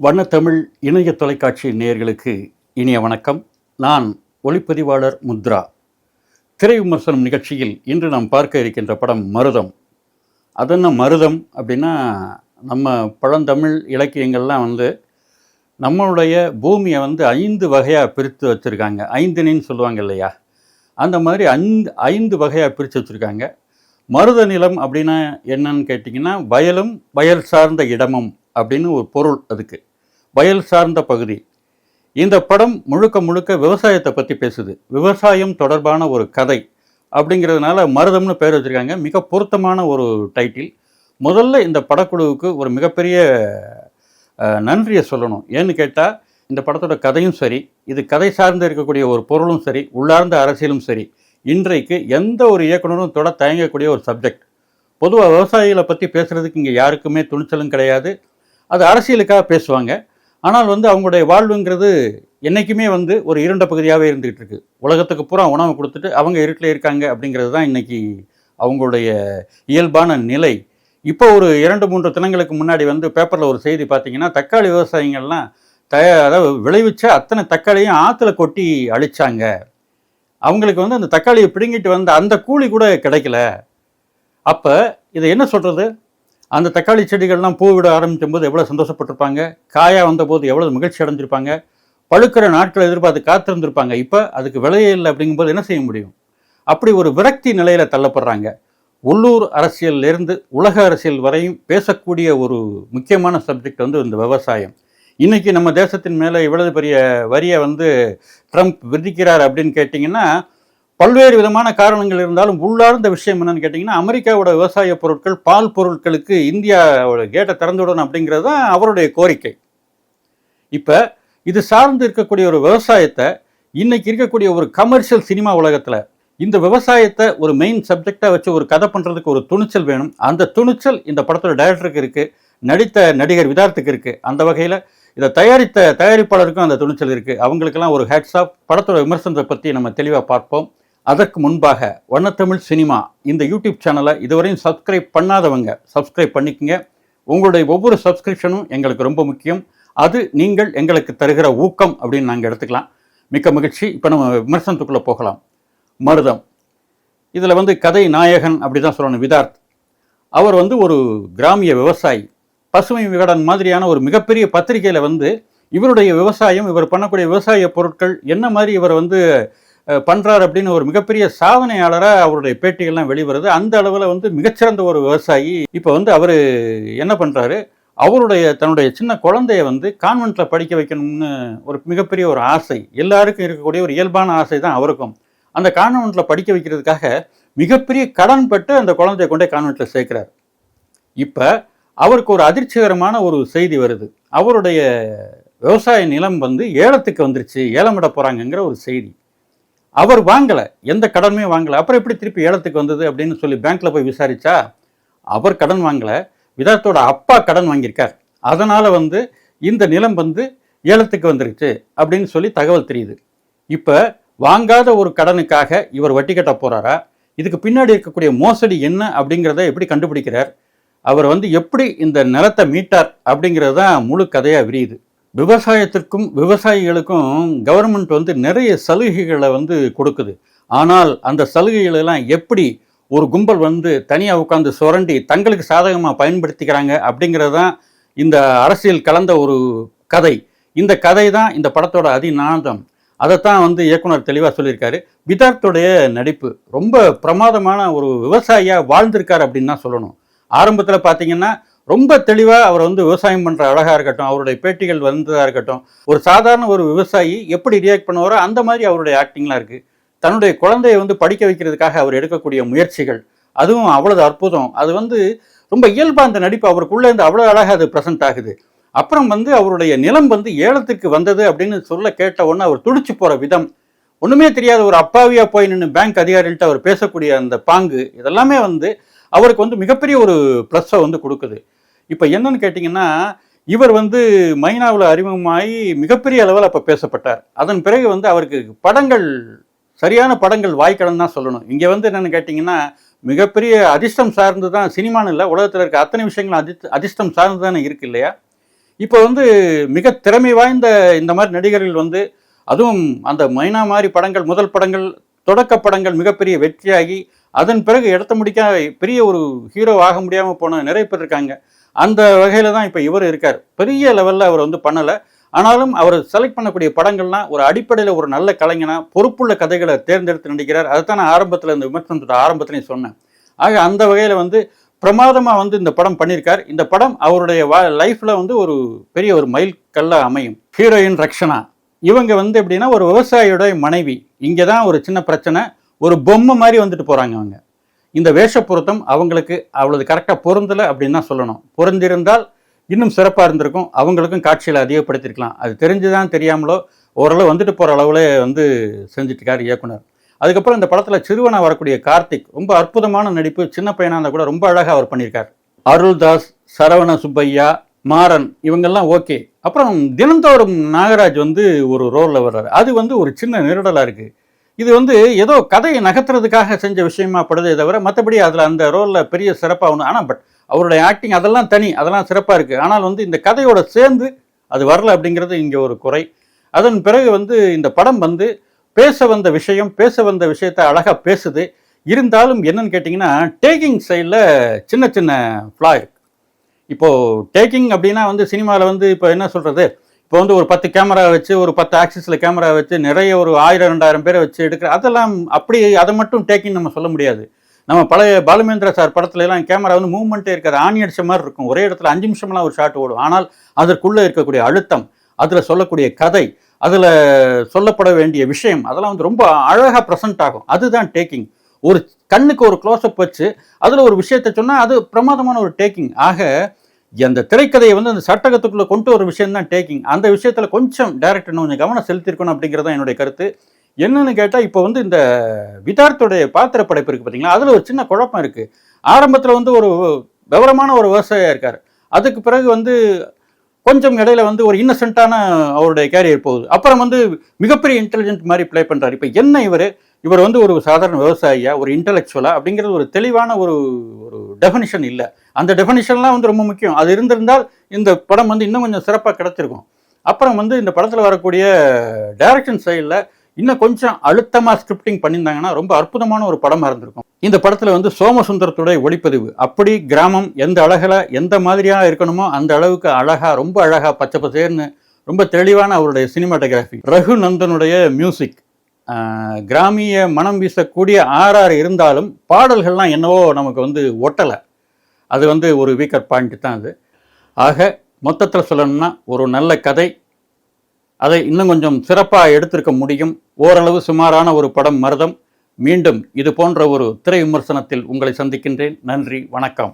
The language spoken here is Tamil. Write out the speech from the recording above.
வண்ணத்தமிழ் இணைய தொலைக்காட்சி நேயர்களுக்கு இனிய வணக்கம். நான் ஒளிப்பதிவாளர் முத்ரா. திரை விமர்சனம் நிகழ்ச்சியில் இன்று நாம் பார்க்க இருக்கின்ற படம் மருதம். அதென்ன மருதம் அப்படின்னா, நம்ம பழந்தமிழ் இலக்கியங்கள்லாம் நம்மளுடைய பூமியை 5 வகையாக பிரித்து வச்சுருக்காங்க. ஐந்தினின்னு சொல்லுவாங்க இல்லையா, அந்த மாதிரி 5 வகையாக பிரித்து வச்சுருக்காங்க. மருத நிலம் அப்படின்னா என்னன்னு கேட்டிங்கன்னா, வயலும் வயல் சார்ந்த இடமும் அப்படின்னு ஒரு பொருள். அதுக்கு வயல் சார்ந்த பகுதி. இந்த படம் முழுக்க முழுக்க விவசாயத்தை பற்றி பேசுது. விவசாயம் தொடர்பான ஒரு கதை அப்படிங்கிறதுனால மருதம்னு பேர் வச்சுருக்காங்க. மிக பொருத்தமான ஒரு டைட்டில். முதல்ல இந்த படக்குழுவுக்கு ஒரு மிகப்பெரிய நன்றியை சொல்லணும். ஏன்னு கேட்டால், இந்த படத்தோட கதையும் சரி, இது கதை சார்ந்து இருக்கக்கூடிய ஒரு பொருளும் சரி, உள்ளார்ந்த அரசியலும் சரி, இன்றைக்கு எந்த ஒரு இயக்குனரும் தொட தயங்கக்கூடிய ஒரு சப்ஜெக்ட். பொதுவாக விவசாயிகளை பற்றி பேசுகிறதுக்கு இங்கே யாருக்குமே துணிச்சலும் கிடையாது. அது அரசியலுக்காக பேசுவாங்க. ஆனால் அவங்களுடைய வாழ்வுங்கிறது என்றைக்குமே ஒரு இருண்ட பகுதியாகவே இருந்துகிட்டு இருக்கு. உலகத்துக்கு பூரா உணவு கொடுத்துட்டு அவங்க இருட்டில் இருக்காங்க அப்படிங்கிறது தான் இன்றைக்கி அவங்களுடைய இயல்பான நிலை. இப்போ ஒரு 2-3 தினங்களுக்கு முன்னாடி பேப்பரில் ஒரு செய்தி பார்த்தீங்கன்னா, தக்காளி விவசாயிகள்லாம் அதாவது விளைவிச்ச அத்தனை தக்காளியும் ஆற்றுல கொட்டி அழிச்சாங்க. அவங்களுக்கு அந்த தக்காளியை பிடுங்கிட்டு அந்த கூலி கூட கிடைக்கல. அப்போ இதை என்ன சொல்கிறது? அந்த தக்காளி செடிகள்லாம் பூ விட ஆரம்பிக்கும் போது எவ்வளோ சந்தோஷப்பட்டிருப்பாங்க, காயாக வந்தபோது எவ்வளோ மகிழ்ச்சி அடைஞ்சிருப்பாங்க, பழுக்கிற நாட்களை எதிர்பார்த்து காத்திருந்திருப்பாங்க. இப்போ அதுக்கு விலையே இல்லை அப்படிங்கும்போது என்ன செய்ய முடியும்? அப்படி ஒரு விரக்தி நிலையில் தள்ளப்படுறாங்க. உள்ளூர் அரசியலிருந்து உலக அரசியல் வரையும் பேசக்கூடிய ஒரு முக்கியமான சப்ஜெக்ட் இந்த விவசாயம். இன்றைக்கி நம்ம தேசத்தின் மேலே இவ்வளவு பெரிய வரியை ட்ரம்ப் விதிக்கிறார் அப்படின்னு கேட்டிங்கன்னா, பல்வேறு விதமான காரணங்கள் இருந்தாலும் உள்ளார்ந்த விஷயம் என்னன்னு கேட்டிங்கன்னா, அமெரிக்காவோட விவசாய பொருட்கள், பால் பொருட்களுக்கு இந்தியாவோட கேட்டை திறந்து விடணும் அப்படிங்கிறது தான் அவருடைய கோரிக்கை. இப்போ இது சார்ந்து இருக்கக்கூடிய ஒரு விவசாயத்தை இன்றைக்கி இருக்கக்கூடிய ஒரு கமர்ஷியல் சினிமா உலகத்தில் இந்த விவசாயத்தை ஒரு மெயின் சப்ஜெக்டாக வச்சு ஒரு கதை பண்ணுறதுக்கு ஒரு துணிச்சல் வேணும். அந்த துணிச்சல் இந்த படத்தோட டைரக்டருக்கு இருக்குது, நடித்த நடிகர் விதார்த்துக்கு இருக்குது. அந்த வகையில் இதை தயாரித்த தயாரிப்பாளருக்கும் அந்த துணிச்சல் இருக்குது. அவங்களுக்கெல்லாம் ஒரு ஹேட்ஸ் ஆஃப். படத்தோட விமர்சனத்தை பற்றி நம்ம தெளிவாக பார்ப்போம். அதற்கு முன்பாக வண்ணத்தமிழ் சினிமா இந்த யூடியூப் சேனலை இதுவரையும் சப்ஸ்கிரைப் பண்ணாதவங்க சப்ஸ்கிரைப் பண்ணிக்கங்க. உங்களுடைய ஒவ்வொரு சப்ஸ்கிரிப்ஷனும் எங்களுக்கு ரொம்ப முக்கியம். அது நீங்கள் எங்களுக்கு தருகிற ஊக்கம் அப்படின்னு நாங்கள் எடுத்துக்கலாம். மிக்க மகிழ்ச்சி. இப்போ நம்ம விமர்சனத்துக்குள்ளே போகலாம். மருதம். இதில் கதை நாயகன் அப்படி தான் சொல்லணும், விதார்த். அவர் ஒரு கிராமிய விவசாயி. பசுமை விகடன் மாதிரியான ஒரு மிகப்பெரிய பத்திரிகையில் இவருடைய விவசாயம், இவர் பண்ணக்கூடிய விவசாய பொருட்கள் என்ன மாதிரி இவர் பண்ணுறார் அப்படின்னு ஒரு மிகப்பெரிய சாதனையாளராக அவருடைய பேட்டிகள்லாம் வெளிவருது. அந்த அளவில் மிகச்சிறந்த ஒரு விவசாயி. இப்போ அவர் என்ன பண்ணுறாரு, தன்னுடைய சின்ன குழந்தைய கான்வென்ட்டில் படிக்க வைக்கணும்னு ஒரு மிகப்பெரிய ஒரு ஆசை. எல்லாருக்கும் இருக்கக்கூடிய ஒரு இயல்பான ஆசை தான் அவருக்கும். அந்த கான்வென்ட்டில் படிக்க வைக்கிறதுக்காக மிகப்பெரிய கடன் பட்டு அந்த குழந்தைய கொண்டே கான்வென்ட்டில் சேர்க்கிறார். இப்போ அவருக்கு ஒரு அதிர்ச்சிகரமான ஒரு செய்தி வருது. அவருடைய விவசாய நிலம் ஏலத்துக்கு வந்துருச்சு, ஏலமிட போகிறாங்கங்கிற ஒரு செய்தி. அவர் வாங்கலை, எந்த கடனுமே வாங்கலை. அப்புறம் எப்படி திருப்பி ஏலத்துக்கு வந்தது அப்படின்னு சொல்லி பேங்க்கில் போய் விசாரித்தா, அவர் கடன் வாங்கலை, விதார்த்தோட அப்பா கடன் வாங்கியிருக்கார். அதனால் இந்த நிலம் ஏலத்துக்கு வந்துருச்சு அப்படின்னு சொல்லி தகவல் தெரியுது. இப்போ வாங்காத ஒரு கடனுக்காக இவர் வட்டி கட்ட போகிறாரா? இதுக்கு பின்னாடி இருக்கக்கூடிய மோசடி என்ன அப்படிங்கிறத எப்படி கண்டுபிடிக்கிறார்? அவர் எப்படி இந்த நிலத்தை மீட்டார் அப்படிங்கிறது தான் முழு கதையாக விரியுது. விவசாயத்திற்கும் விவசாயிகளுக்கும் கவர்மெண்ட் நிறைய சலுகைகளை கொடுக்குது. ஆனால் அந்த சலுகைகளெல்லாம் எப்படி ஒரு கும்பல் தனியாக உட்காந்து சுரண்டி தங்களுக்கு சாதகமாக பயன்படுத்திக்கிறாங்க அப்படிங்கிறது தான் இந்த அரசியல் கலந்த ஒரு கதை. இந்த கதை தான் இந்த படத்தோட அதிநாதம். அதைத்தான் இயக்குனர் தெளிவாக சொல்லியிருக்காரு. விதார்த்தோடைய நடிப்பு ரொம்ப பிரமாதமான ஒரு விவசாயியாக வாழ்ந்திருக்கார் அப்படின்னு தான் சொல்லணும். ஆரம்பத்தில் பார்த்தீங்கன்னா ரொம்ப தெளிவாக அவர் விவசாயம் பண்ணுற அழகாக இருக்கட்டும், அவருடைய பேட்டிகள் வந்ததாக இருக்கட்டும், ஒரு சாதாரண ஒரு விவசாயி எப்படி ரியாக்ட் பண்ணுவாரோ அந்த மாதிரி அவருடைய ஆக்டிங்லாம் இருக்குது. தன்னுடைய குழந்தையை படிக்க வைக்கிறதுக்காக அவர் எடுக்கக்கூடிய முயற்சிகள், அதுவும் அவ்வளவு அற்புதம். அது ரொம்ப இயல்பாக அந்த நடிப்பு அவருக்குள்ளேருந்து அவ்வளோ அழகாக அது ப்ரெசென்ட் ஆகுது. அப்புறம் அவருடைய நிலம் ஏலத்துக்கு வந்தது அப்படின்னு சொல்ல கேட்ட உடனே அவர் துடிச்சு போகிற விதம், ஒன்றுமே தெரியாத ஒரு அப்பாவியாக போய் நின்று பேங்க் அதிகாரிகள்கிட்ட அவர் பேசக்கூடிய அந்த பாங்கு, இதெல்லாமே அவருக்கு மிகப்பெரிய ஒரு ப்ளஸ்ஸை கொடுக்குது. இப்போ என்னன்னு கேட்டிங்கன்னா, இவர் மைனாவில் அறிமுகமாகி மிகப்பெரிய அளவில் அப்போ பேசப்பட்டார். அதன் பிறகு அவருக்கு படங்கள், சரியான படங்கள் வாய்க்கடன் தான் சொல்லணும். இங்கே என்னென்னு கேட்டிங்கன்னா, மிகப்பெரிய அதிர்ஷ்டம் சார்ந்து தான் சினிமான்னு இல்லை, உலகத்தில் இருக்க அத்தனை விஷயங்களும் அதிர்ஷ்டம் சார்ந்து தானே இருக்குது இல்லையா? இப்போ வந்து மிக திறமை வாய்ந்த இந்த மாதிரி நடிகர்கள் வந்து, அதுவும் அந்த மைனா மாதிரி படங்கள், முதல் படங்கள், தொடக்க படங்கள் மிகப்பெரிய வெற்றியாகி அதன் பிறகு இடத்த முடிக்க பெரிய ஒரு ஹீரோ ஆக முடியாமல் போன நிறைய பேர் இருக்காங்க. அந்த வகையில் தான் இப்போ இவர் இருக்கார். பெரிய லெவலில் அவர் வந்து பண்ணலை. ஆனாலும் அவர் செலக்ட் பண்ணக்கூடிய படங்கள்லாம் ஒரு அடிப்படையில் ஒரு நல்ல கலைஞனா பொறுப்புள்ள கதைகளை தேர்ந்தெடுத்து நடிக்கிறார். அதுதான் நான் ஆரம்பத்தில் இந்த விமர்சனத்தோட ஆரம்பத்திலையும் சொன்னேன். ஆக அந்த வகையில் வந்து பிரமாதமாக வந்து இந்த படம் பண்ணியிருக்கார். இந்த படம் அவருடைய லைஃப்பில் வந்து ஒரு பெரிய ஒரு மைல் கல்லா அமையும். ஹீரோயின் ரக்ஷனா இவங்க வந்து எப்படின்னா ஒரு விவசாயியோட மனைவி. இங்கே தான் ஒரு சின்ன பிரச்சனை. ஒரு பொம்மை மாதிரி வந்துட்டு போகிறாங்க அவங்க. இந்த வேஷ பொருத்தம் அவங்களுக்கு அவ்வளவு கரெக்டாக பொருந்தலை அப்படின்னு தான் சொல்லணும். பொருந்திருந்தால் இன்னும் சிறப்பாக இருந்திருக்கும். அவங்களுக்கும் காட்சியில் அதிகப்படுத்திருக்கலாம். அது தெரிஞ்சுதான் தெரியாமலோ ஓரளவு வந்துட்டு போகிற அளவில் வந்து செஞ்சுட்டுருக்கார் இயக்குனர். அதுக்கப்புறம் இந்த படத்தில் சிறுவனாக வரக்கூடிய கார்த்திக் ரொம்ப அற்புதமான நடிப்பு. சின்ன பையனாக இருந்தால் கூட ரொம்ப அழகாக அவர் பண்ணியிருக்கார். அருள்தாஸ், சரவண சுப்பையா, மாறன் இவங்கெல்லாம் ஓகே. அப்புறம் தினந்தோறும் நாகராஜ் வந்து ஒரு ரோலில் வர்றாரு. அது வந்து ஒரு சின்ன நெருடலாக இருக்குது. இது வந்து ஏதோ கதையை நகர்த்துறதுக்காக செஞ்ச விஷயமா படுதே தவிர மற்றபடி அதில் அந்த ரோலில் பெரிய சிறப்பாக ஒன்று. ஆனால் பட் அவருடைய ஆக்டிங் அதெல்லாம் தனி, அதெல்லாம் சிறப்பாக இருக்குது. ஆனால் வந்து இந்த கதையோட சேர்ந்து அது வரல அப்படிங்கிறது இங்கே ஒரு குறை. அதன் பிறகு வந்து இந்த படம் வந்து பேச வந்த விஷயத்தை அழகாக பேசுது. இருந்தாலும் என்னன்னு கேட்டிங்கன்னா டேக்கிங் சைடில் சின்ன சின்ன ஃப்ளா இருக்கு. இப்போது டேக்கிங் அப்படின்னா வந்து சினிமாவில் வந்து இப்போ என்ன சொல்கிறது, இப்போ வந்து ஒரு 10 கேமரா வச்சு ஒரு 10 ஆக்சிஸில் கேமரா வச்சு நிறைய ஒரு 1000-2000 பேரை வச்சு எடுக்கிற அதெல்லாம் அப்படி அதை மட்டும் டேக்கிங் நம்ம சொல்ல முடியாது. நம்ம பழைய பாலுமேந்திரா சார் படத்துல எல்லாம் கேமரா வந்து மூவ்மெண்ட்டே இருக்காது, ஆணி அடிச்ச மாதிரி இருக்கும். ஒரே இடத்துல 5 நிமிஷம்லாம் ஒரு ஷாட் ஓடும். ஆனால் அதற்குள்ளே இருக்கக்கூடிய அழுத்தம், அதில் சொல்லக்கூடிய கதை, அதில் சொல்லப்பட வேண்டிய விஷயம் அதெல்லாம் வந்து ரொம்ப அழகாக ப்ரெசென்ட் ஆகும். அதுதான் டேக்கிங். ஒரு கண்ணுக்கு ஒரு க்ளோஸ்அப் வச்சு அதில் ஒரு விஷயத்தை சொன்னால் அது பிரமாதமான ஒரு டேக்கிங். ஆக அந்த திரைக்கதையை வந்து அந்த சட்டகத்துக்குள்ளே கொண்டு ஒரு விஷயம் தான் டேக்கிங். அந்த விஷயத்தில் கொஞ்சம் டைரக்டர் கொஞ்சம் கவனம் செலுத்தியிருக்கணும் அப்படிங்கிறது தான் என்னுடைய கருத்து. என்னன்னு கேட்டால் இப்போ வந்து இந்த விதார்த்துடைய பாத்திர படைப்பு இருக்குது பார்த்தீங்களா, அதில் ஒரு சின்ன குழப்பம் இருக்குது. ஆரம்பத்தில் வந்து ஒரு விவரமான ஒரு விவசாயியாக இருக்கார். அதுக்கு பிறகு வந்து கொஞ்சம் இடையில வந்து ஒரு இன்னசென்ட்டான அவருடைய கேரியர் போகுது. அப்புறம் வந்து மிகப்பெரிய இன்டெலிஜென்ட் மாதிரி ப்ளே பண்ணுறாரு. இப்போ என்ன இவர் வந்து ஒரு சாதாரண விவசாயியா, ஒரு இன்டெலெக்சுவலா அப்படிங்கிறது ஒரு தெளிவான ஒரு டெஃபினிஷன் இல்லை. அந்த டெஃபினிஷன்லாம் வந்து ரொம்ப முக்கியம். அது இருந்திருந்தால் இந்த படம் வந்து இன்னும் கொஞ்சம் சிறப்பாக கிடைச்சிருக்கும். அப்புறம் வந்து இந்த படத்தில் வரக்கூடிய டைரக்ஷன் சைடில் இன்னும் கொஞ்சம் அழுத்தமாக ஸ்கிரிப்டிங் பண்ணியிருந்தாங்கன்னா ரொம்ப அற்புதமான ஒரு படமாக இருந்திருக்கும். இந்த படத்தில் வந்து சோமசுந்தரத்துடைய ஒளிப்பதிவு அப்படி கிராமம் எந்த அழகில் எந்த மாதிரியாக இருக்கணுமோ அந்த அளவுக்கு அழகாக, ரொம்ப அழகாக பச்சை பசேர்னு ரொம்ப தெளிவான அவருடைய சினிமாட்டோகிராஃபி. ரகுநந்தனுடைய மியூசிக் கிராமிய மனம் வீசக்கூடிய ஆர்ஆர் இருந்தாலும் பாடல்கள்லாம் என்னவோ நமக்கு வந்து ஒட்டலை. அது வந்து ஒரு வீக்கர் பாயிண்ட் தான் அது. ஆக மொத்தத்தில் சொல்லணும்னா ஒரு நல்ல கதை, அதை இன்னும் கொஞ்சம் சிறப்பாக எடுத்திருக்க முடியும். ஓரளவு சுமாரான ஒரு படம் மருதம். மீண்டும் இது போன்ற ஒரு திரை விமர்சனத்தில் உங்களை சந்திக்கின்றேன். நன்றி, வணக்கம்.